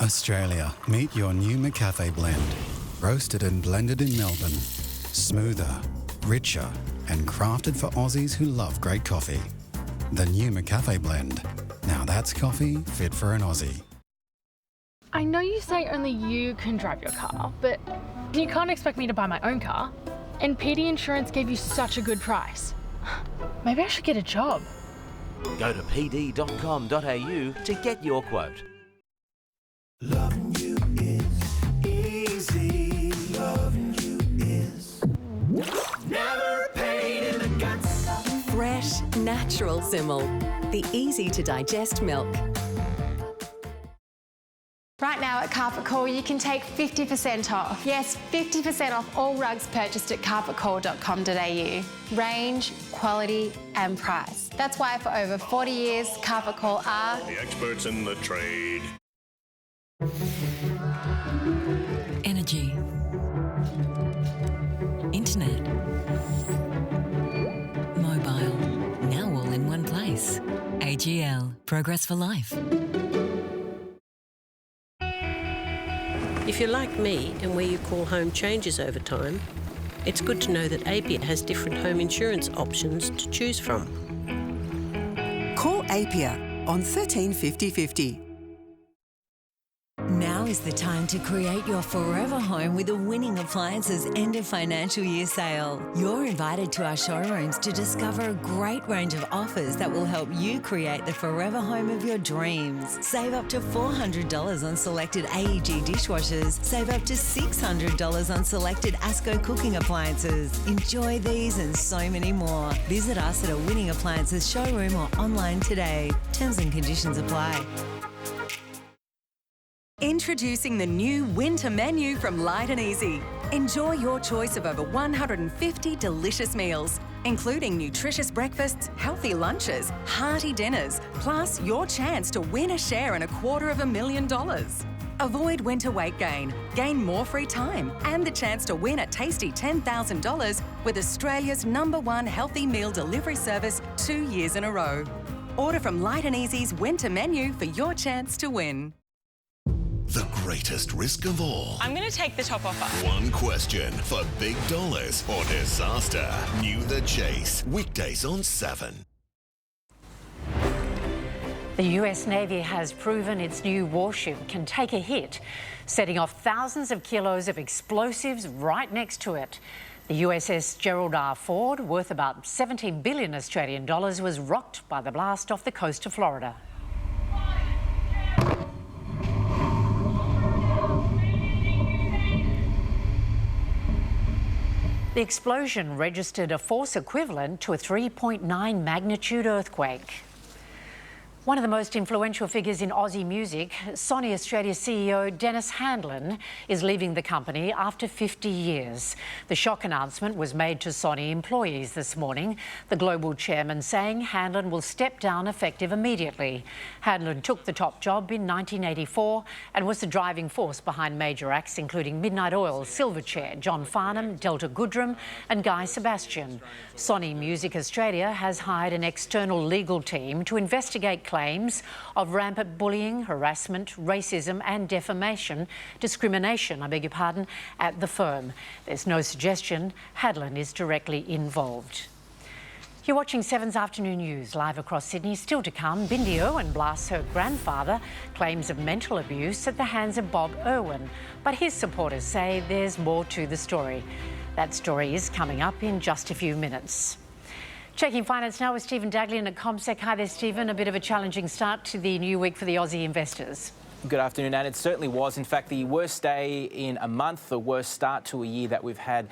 Australia, meet your new McCafe blend. Roasted and blended in Melbourne. Smoother, richer, and crafted for Aussies who love great coffee. The new McCafe blend. Now that's coffee fit for an Aussie. I know you say only you can drive your car, but you can't expect me to buy my own car. And PD Insurance gave you such a good price. Maybe I should get a job. Go to pd.com.au to get your quote. Loving you is easy. Loving you is never a pain in the guts. Fresh, natural Zimmel. The easy to digest milk. Right now at Carpet Call, you can take 50% off. Yes, 50% off all rugs purchased at carpetcall.com.au. Range, quality and price. That's why for over 40 years, Carpet Call are the experts in the trade. Energy. Internet. Mobile. Now all in one place. AGL. Progress for life. If you're like me and where you call home changes over time, it's good to know that Apia has different home insurance options to choose from. Call Apia on 13 50 50. Now is the time to create your forever home with the Winning Appliances end of financial year sale. You're invited to our showrooms to discover a great range of offers that will help you create the forever home of your dreams. Save up to $400 on selected AEG dishwashers. Save up to $600 on selected ASCO cooking appliances. Enjoy these and so many more. Visit us at a Winning Appliances showroom or online today. Terms and conditions apply. Introducing the new winter menu from Light and Easy. Enjoy your choice of over 150 delicious meals, including nutritious breakfasts, healthy lunches, hearty dinners, plus your chance to win a share in $250,000. Avoid winter weight gain, gain more free time, and the chance to win a tasty $10,000 with Australia's #1 healthy meal delivery service 2 years in a row. Order from Light and Easy's winter menu for your chance to win. The greatest risk of all. I'm going to take the top offer. One question for big dollars or disaster. New The Chase. Weekdays on 7. The US Navy has proven its new warship can take a hit, setting off thousands of kilos of explosives right next to it. The USS Gerald R. Ford, worth about 17 billion Australian dollars, was rocked by the blast off the coast of Florida. The explosion registered a force equivalent to a 3.9 magnitude earthquake. One of the most influential figures in Aussie music, Sony Australia CEO Dennis Handlin, is leaving the company after 50 years. The shock announcement was made to Sony employees this morning, the global chairman saying Handlin will step down effective immediately. Handlin took the top job in 1984 and was the driving force behind major acts including Midnight Oil, Silverchair, John Farnham, Delta Goodrem and Guy Sebastian. Sony Music Australia has hired an external legal team to investigate claims of rampant bullying, harassment, racism and discrimination, at the firm. There's no suggestion Handlin is directly involved. You're watching 7's Afternoon News live across Sydney. Still to come, Bindi Irwin blasts her grandfather, claims of mental abuse at the hands of Bob Irwin. But his supporters say there's more to the story. That story is coming up in just a few minutes. Checking finance now with Stephen Daglian at CommSec. Hi there, Stephen. A bit of a challenging start to the new week for the Aussie investors. Good afternoon, and it certainly was. In fact, the worst day in a month, the worst start to a year that we've had,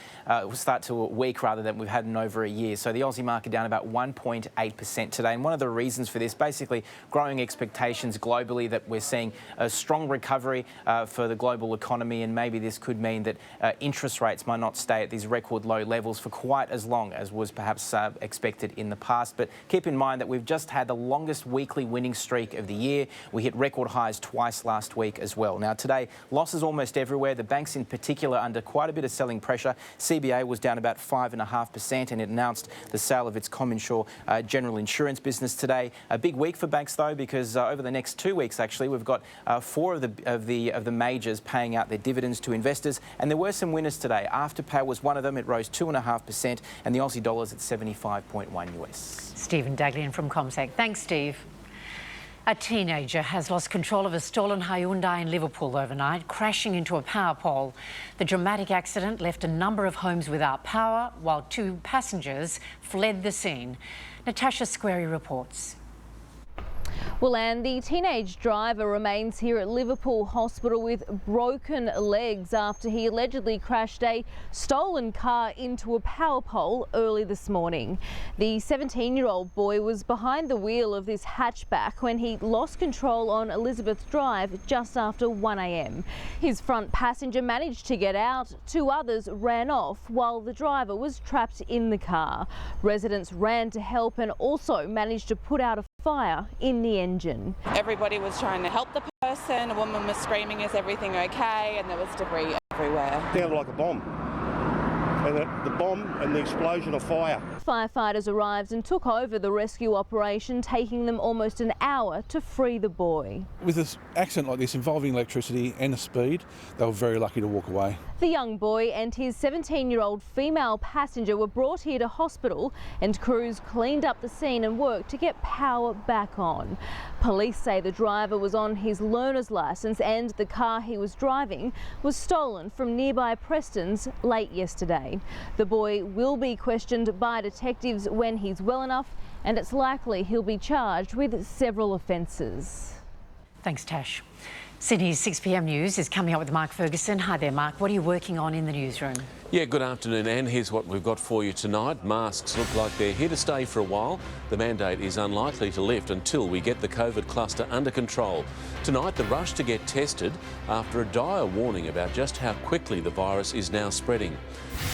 start to a week rather than we've had in over a year. So the Aussie market down about 1.8% today. And one of the reasons for this, basically growing expectations globally that we're seeing a strong recovery for the global economy. And maybe this could mean that interest rates might not stay at these record low levels for quite as long as was perhaps expected in the past. But keep in mind that we've just had the longest weekly winning streak of the year. We hit record highs twice last week as well. Now today, losses almost everywhere. The banks in particular under quite a bit of selling pressure. CBA was down about 5.5% and it announced the sale of its CommInsure general insurance business today. A big week for banks though, because over the next 2 weeks actually we've got 4 of the majors paying out their dividends to investors, and there were some winners today. Afterpay was one of them. It rose 2.5% and the Aussie dollar's at 75.1 US. Stephen Daglian from CommSec. Thanks, Steve. A teenager has lost control of a stolen Hyundai in Liverpool overnight, crashing into a power pole. The dramatic accident left a number of homes without power, while 2 passengers fled the scene. Natasha Squarey reports. Well, and the teenage driver remains here at Liverpool Hospital with broken legs after he allegedly crashed a stolen car into a power pole early this morning. The 17-year-old boy was behind the wheel of this hatchback when he lost control on Elizabeth Drive just after 1 a.m. His front passenger managed to get out, 2 others ran off while the driver was trapped in the car. Residents ran to help and also managed to put out a fire in the engine. Everybody was trying to help the person. A woman was screaming, "Is everything okay?" And there was debris everywhere. It sounded like a bomb. And the bomb and the explosion of fire. Firefighters arrived and took over the rescue operation, taking them almost an hour to free the boy. With an accident like this involving electricity and the speed, they were very lucky to walk away. The young boy and his 17-year-old female passenger were brought here to hospital and crews cleaned up the scene and worked to get power back on. Police say the driver was on his learner's licence and the car he was driving was stolen from nearby Preston's late yesterday. The boy will be questioned by detectives when he's well enough, and it's likely he'll be charged with several offences. Thanks, Tash. Sydney's 6 p.m. news is coming up with Mark Ferguson. Hi there, Mark. What are you working on in the newsroom? Yeah, good afternoon, Anne. Here's what we've got for you tonight. Masks look like they're here to stay for a while. The mandate is unlikely to lift until we get the COVID cluster under control. Tonight, the rush to get tested after a dire warning about just how quickly the virus is now spreading.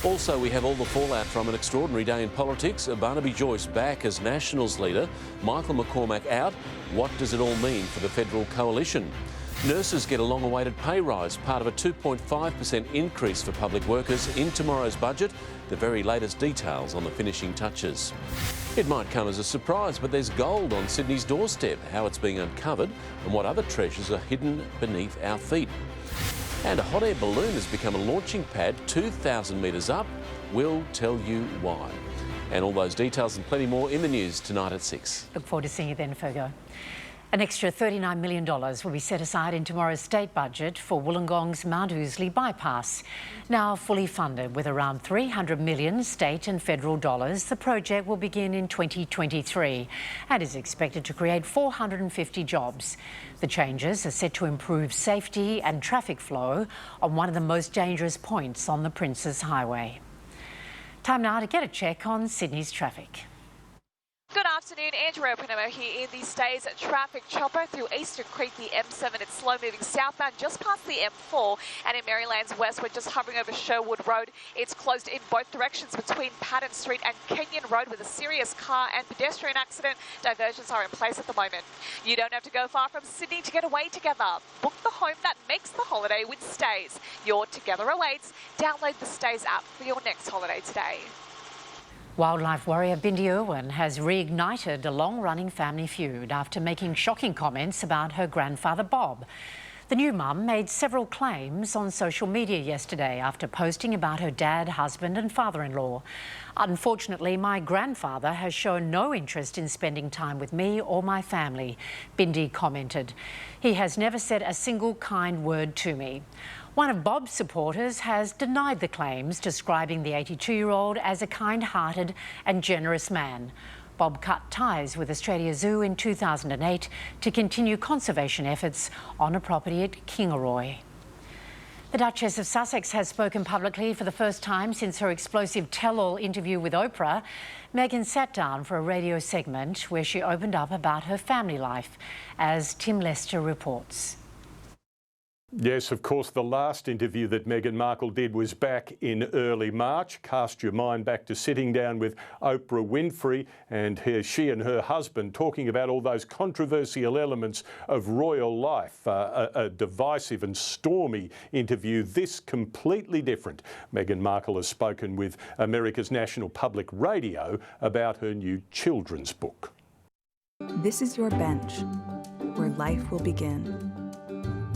Also, we have all the fallout from an extraordinary day in politics. Barnaby Joyce back as Nationals leader. Michael McCormack out. What does it all mean for the federal coalition? Nurses get a long-awaited pay rise, part of a 2.5% increase for public workers in tomorrow's budget. The very latest details on the finishing touches. It might come as a surprise, but there's gold on Sydney's doorstep, how it's being uncovered and what other treasures are hidden beneath our feet. And a hot air balloon has become a launching pad 2,000 metres up. We'll tell you why. And all those details and plenty more in the news tonight at 6. Look forward to seeing you then, Fergo. An extra $39 million will be set aside in tomorrow's state budget for Wollongong's Mount Ousley bypass. Now fully funded with around $300 million state and federal dollars, the project will begin in 2023 and is expected to create 450 jobs. The changes are set to improve safety and traffic flow on one of the most dangerous points on the Princes Highway. Time now to get a check on Sydney's traffic. Good afternoon, Andrea Panemo here in the Stays traffic chopper through Eastern Creek, the M7. It's slow moving southbound just past the M4, and in Maryland's west, we're just hovering over Sherwood Road. It's closed in both directions between Patton Street and Kenyon Road with a serious car and pedestrian accident. Diversions are in place at the moment. You don't have to go far from Sydney to get away together. Book the home that makes the holiday with Stays. Your together awaits. Download the Stays app for your next holiday today. Wildlife warrior Bindi Irwin has reignited a long-running family feud after making shocking comments about her grandfather Bob. The new mum made several claims on social media yesterday after posting about her dad, husband and father-in-law. Unfortunately, my grandfather has shown no interest in spending time with me or my family, Bindi commented. He has never said a single kind word to me. One of Bob's supporters has denied the claims, describing the 82-year-old as a kind-hearted and generous man. Bob cut ties with Australia Zoo in 2008 to continue conservation efforts on a property at Kingaroy. The Duchess of Sussex has spoken publicly for the first time since her explosive tell-all interview with Oprah. Meghan sat down for a radio segment where she opened up about her family life, as Tim Lester reports. Yes, of course, the last interview that Meghan Markle did was back in early March. Cast your mind back to sitting down with Oprah Winfrey and she and her husband talking about all those controversial elements of royal life. A divisive and stormy interview. This completely different. Meghan Markle has spoken with America's National Public Radio about her new children's book. This is your bench, where life will begin.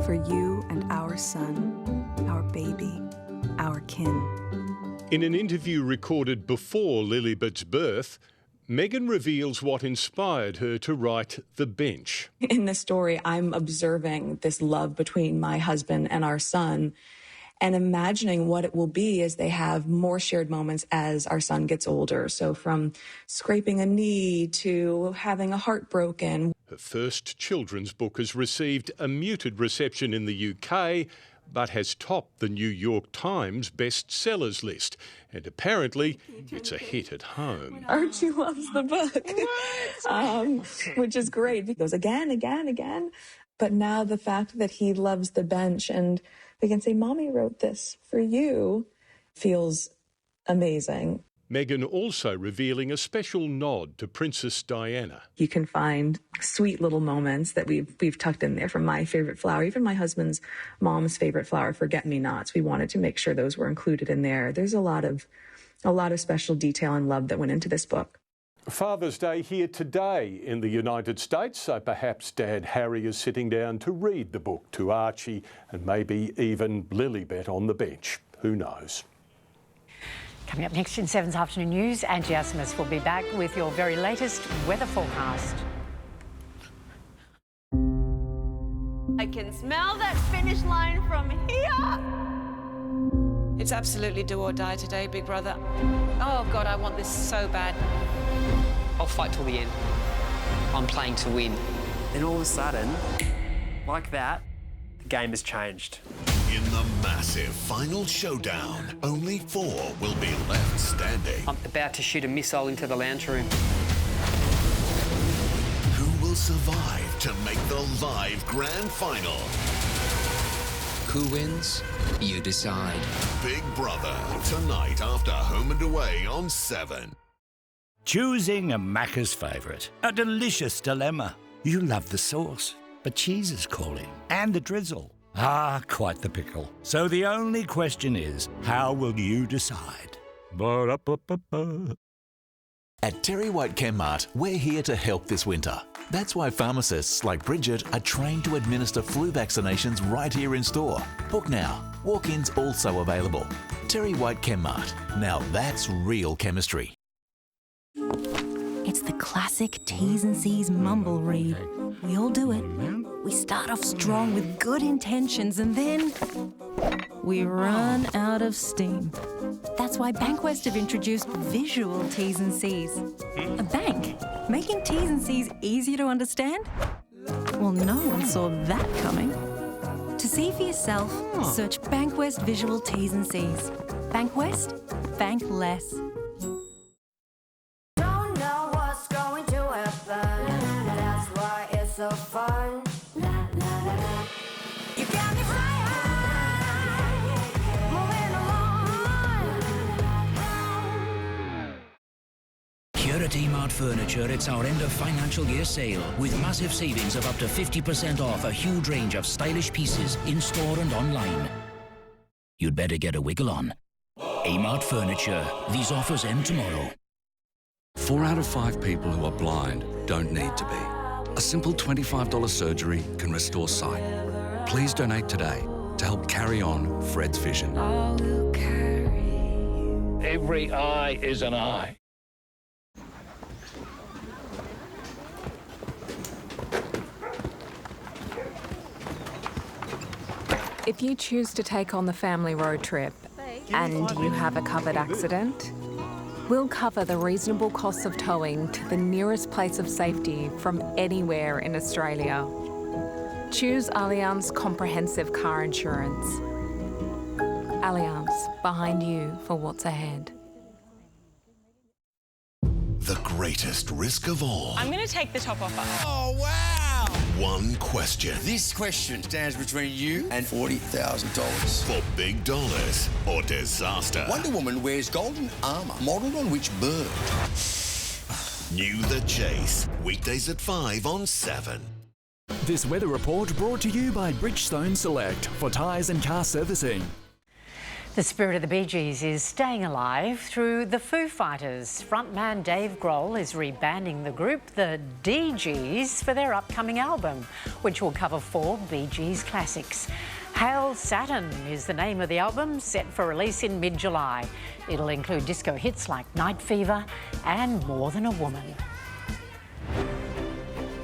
For you and our son, our baby, our kin. In an interview recorded before Lilibet's birth, Meghan reveals what inspired her to write The Bench. In this story, I'm observing this love between my husband and our son, and imagining what it will be as they have more shared moments as our son gets older. So from scraping a knee to having a heart broken. Her first children's book has received a muted reception in the UK, but has topped the New York Times bestsellers list. And apparently, it's a hit at home. Archie loves the book, which is great. He goes again. But now the fact that he loves The Bench and we can say, Mommy wrote this for you, feels amazing. Meghan also revealing a special nod to Princess Diana. You can find sweet little moments that we've tucked in there from my favourite flower, even my husband's mom's favourite flower, Forget-Me-Nots. We wanted to make sure those were included in there. There's a lot of special detail and love that went into this book. Father's Day here today in the United States, so perhaps Dad Harry is sitting down to read the book to Archie and maybe even Lilibet on the bench. Who knows? Coming up next in 7's Afternoon News, Angie Asimus will be back with your very latest weather forecast. I can smell that finish line from here. It's absolutely do or die today, big brother. Oh, God, I want this so bad. I'll fight till the end. I'm playing to win. Then all of a sudden, like that, the game has changed. In the massive final showdown, only 4 will be left standing. I'm about to shoot a missile into the lounge room. Who will survive to make the live grand final? Who wins? You decide. Big Brother, tonight after Home and Away on 7. Choosing a Macca's favourite. A delicious dilemma. You love the sauce, but cheese is calling. And the drizzle. Ah, quite the pickle. So the only question is, how will you decide? Ba-da-ba-ba-ba. At Terry White Chemmart, we're here to help this winter. That's why pharmacists like Bridget are trained to administer flu vaccinations right here in store. Book now. Walk-ins also available. Terry White Chemmart. Now that's real chemistry. It's the classic T's and C's mumble read. We all do it. We start off strong with good intentions and then we run out of steam. That's why Bankwest have introduced visual T's and C's. A bank making T's and C's easier to understand? Well, no one saw that coming. To see for yourself, search Bankwest Visual T's and C's. Bankwest, bank less. So fun. You got me flying, moving along. Here at Emart Furniture, it's our end of financial year sale with massive savings of up to 50% off a huge range of stylish pieces in store and online. You'd better get a wiggle on. Emart Furniture. These offers end tomorrow. 4 out of 5 people who are blind don't need to be. A simple $25 surgery can restore sight. Please donate today to help carry on Fred's vision. Every eye is an eye. If you choose to take on the family road trip and you have a covered accident, we'll cover the reasonable costs of towing to the nearest place of safety from anywhere in Australia. Choose Allianz Comprehensive Car Insurance. Allianz, behind you for what's ahead. The greatest risk of all. I'm going to take the top off. Oh, wow! One question. This question stands between you and $40,000. For big dollars or disaster. Wonder Woman wears golden armour, modelled on which bird? New The Chase. Weekdays at 5 on 7. This weather report brought to you by Bridgestone Select for tyres and car servicing. The spirit of the Bee Gees is staying alive through the Foo Fighters. Frontman Dave Grohl is rebanding the group, the DGs, for their upcoming album, which will cover 4 Bee Gees classics. Hail Saturn is the name of the album, set for release in mid-July. It'll include disco hits like Night Fever and More Than a Woman.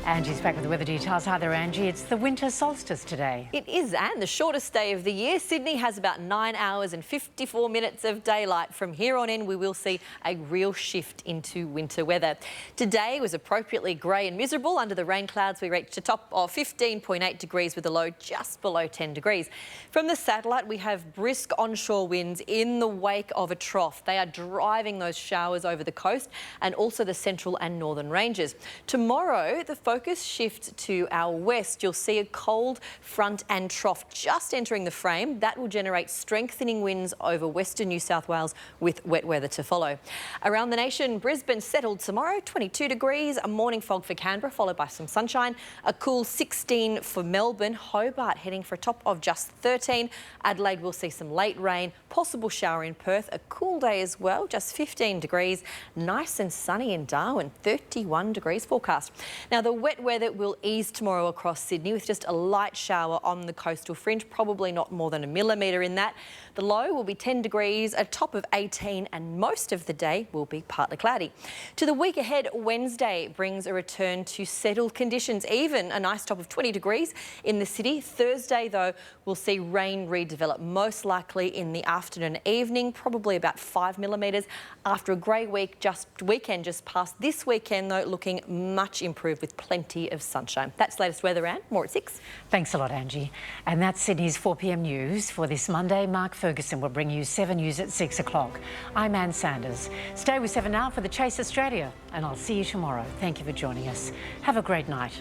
Angie's back with the weather details. Hi there, Angie. It's the winter solstice today. It is, Anne, the shortest day of the year. Sydney has about 9 hours and 54 minutes of daylight. From here on in, we will see a real shift into winter weather. Today was appropriately grey and miserable. Under the rain clouds, we reached a top of 15.8 degrees with a low just below 10 degrees. From the satellite, we have brisk onshore winds in the wake of a trough. They are driving those showers over the coast and also the central and northern ranges. Tomorrow, the focus shifts to our west. You'll see a cold front and trough just entering the frame. That will generate strengthening winds over western New South Wales with wet weather to follow. Around the nation, Brisbane settled tomorrow, 22 degrees, a morning fog for Canberra, followed by some sunshine, a cool 16 for Melbourne, Hobart heading for a top of just 13. Adelaide will see some late rain, possible shower in Perth, a cool day as well, just 15 degrees, nice and sunny in Darwin, 31 degrees forecast. Now, the wet weather will ease tomorrow across Sydney with just a light shower on the coastal fringe, probably not more than a millimetre in that. The low will be 10 degrees, a top of 18, and most of the day will be partly cloudy. To the week ahead, Wednesday brings a return to settled conditions, even a nice top of 20 degrees in the city. Thursday, though, we'll see rain redevelop, most likely in the afternoon and evening, probably about 5 millimetres after a grey weekend just passed. This weekend, though, looking much improved with plenty of sunshine. That's the latest weather, Anne. More at 6. Thanks a lot, Angie. And that's Sydney's 4 p.m. news for this Monday. Mark Ferguson will bring you 7 News at 6 o'clock. I'm Ann Sanders. Stay with 7 Now for the Chase Australia, and I'll see you tomorrow. Thank you for joining us. Have a great night.